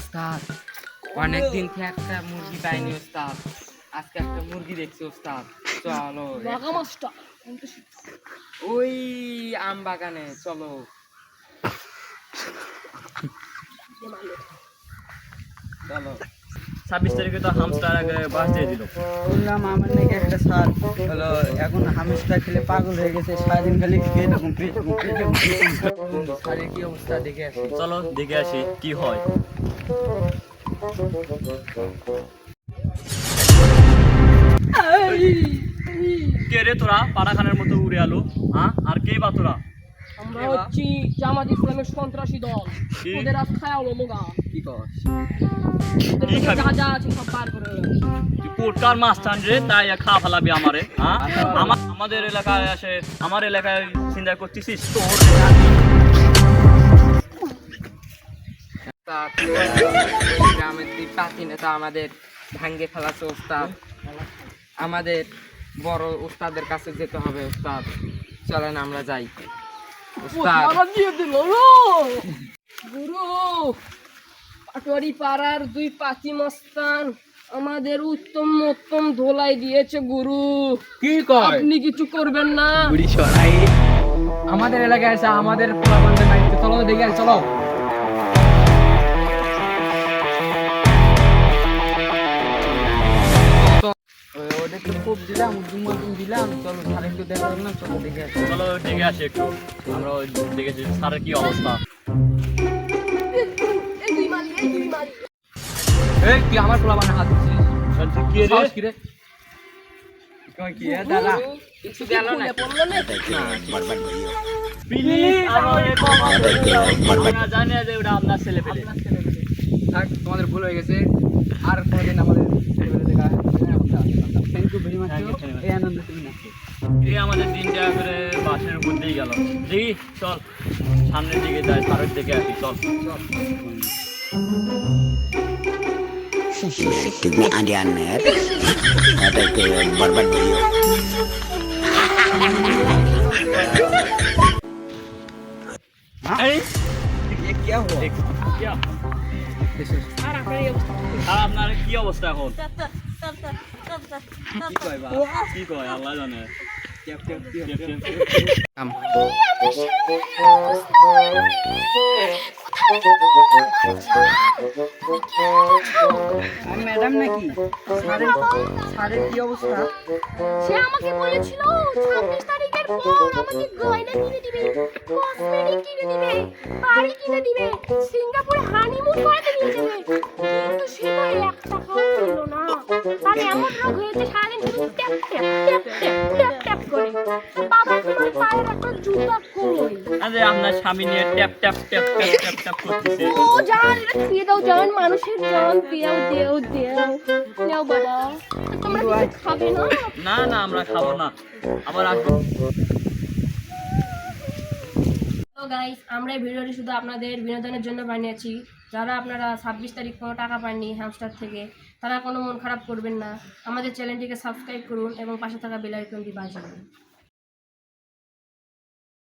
ওস্তাদ, অনেকদিন থেকে একটা মুরগি পাইনি ওস্তাদ, আজকে একটা মুরগি দেখছি ওস্তাদ। চলো ওই আম বাগানে চলো। চলো 26 তারিখে তো হামস্টার আগে বার্থডে দিল। শুনলাম আমার নাকি একটা স্যার হলো এখন হামস্টার খেলে পাগল হয়ে গেছে, সারাদিন খালি এরকম স্যারের কি অবস্থা দেখে আসি। চলো দেখে আসি কি হয়। কে রে তোরা পাড়াখানের মতো উড়ে আলো? হ্যাঁ, আর কে বা তোরা? আমরা হচ্ছি জামাত ইসলামের সন্ত্রাসী দল। কি? ওদের আজ খায়া হলো মোগা। কি কস? কি খাবি? যা যা আছে সব বার করে নিলাম। তুই কোটকার মাছ টান রে, তাই খাওয়া ফেলাবি আমারে? হ্যাঁ, আমাদের এলাকায় আসে, আমার এলাকায় চিন্তা করতেছিস তোর? গ্রামের দুই পাতি নেতা আমাদের ভাঙ্গে ফেলাচ্ছে ওস্তাদ। আমাদের বড় ওস্তাদের কাছে যেতে হবে ওস্তাদ। চলেন আমরা যাই ওস্তাদ। ওরা দিয়ে দিল গুরু। পাটোয়ারি পাড়ার দুই পাতি মস্তান আমাদের উত্তম উত্তম ধোলাই দিয়েছে গুরু। কি কয়? আপনি কিছু করবেন না? আমাদের এলাকায় এসে আমাদের পোলাপানদের বাড়িতে চলো দেখে আসি, চলো। ওদেরকে খুব দিলাম, দিলাম, চলো স্যার একটু দেখা না, চলো দেখে আসি। চলো দেখে আসি একটু, আমরা দেখেছি স্যারের কি অবস্থা। এই দুই মারি, এই দুই মারি। এই তুই আমার পোলাপানে হাত দিচ্ছিস? কি রে? সাহস কি রে? কই কি দাদা কিছু গেল না? বললো না? প্লিজ আমাদের ক্ষমা করে দাও। আমরা জানি যে ওটা আপনার ছেলে পেলে। থাক, তোমাদের ভুল হয়ে গেছে, আর কোনোদিন আমাদের ছেলেবেলে দেখা থ্যাংক ইউ ভেরি মাচ। এই আনন্দ তুমি না এই আমাদের 3 টাকা করে বাসের উপর দিয়ে গেল। দেখি চল সামনের দিকে যাই, স্যারের দিকে আসি, চল। कितने आंडियान है बर्बाद वीडियो। এই ये क्या हुआ? क्या? আর আপনার এই অবস্থা? আর আপনার কি অবস্থা এখন? কি কয় বা? কি কয় আল্লাহ জানে। Tap tap tap tap. কাম ম্যাডাম নাকি স্যারের স্যারের কি অবস্থা? সে আমাকে বলেছিল 26 তারিখের পর আমাকে গয়না কিনে দিবে, কসমেটিক কিনে দিবে, বাড়ি কিনে দিবে, সিঙ্গাপুরে হানিমুন করাতে নিয়ে যাবে। কিন্তু সে তো এক টাকাও দিল না। আর এমন রোগ হয়েছে সারাদিন শুধু tap tap tap tap tap tap করে। বাবার তোমার পায়ের একটা জুতা কই? আরে আপনার স্বামী নিয়ে tap tap tap tap tap tap করতেছে। ও জান, এটা দিয়ে দাও জান, মানুষের জান দেও দেও দেও। নাও বাবা, তোমরা কিছু খাবে না? না না, আমরা খাবো না, আবার আসবো। তো গাইস, আমরা এই ভিডিওটি শুধু আপনাদের বিনোদনের জন্য বানিয়েছি। যারা আপনারা 26 তারিখ কোনো টাকা পাননি হ্যামস্টার থেকে, তারা কোনো মন খারাপ করবেন না। আমাদের চ্যানেলটিকে সাবস্ক্রাইব করুন এবং পাশে থাকা বেল আইকনটি বাজিয়ে দিন।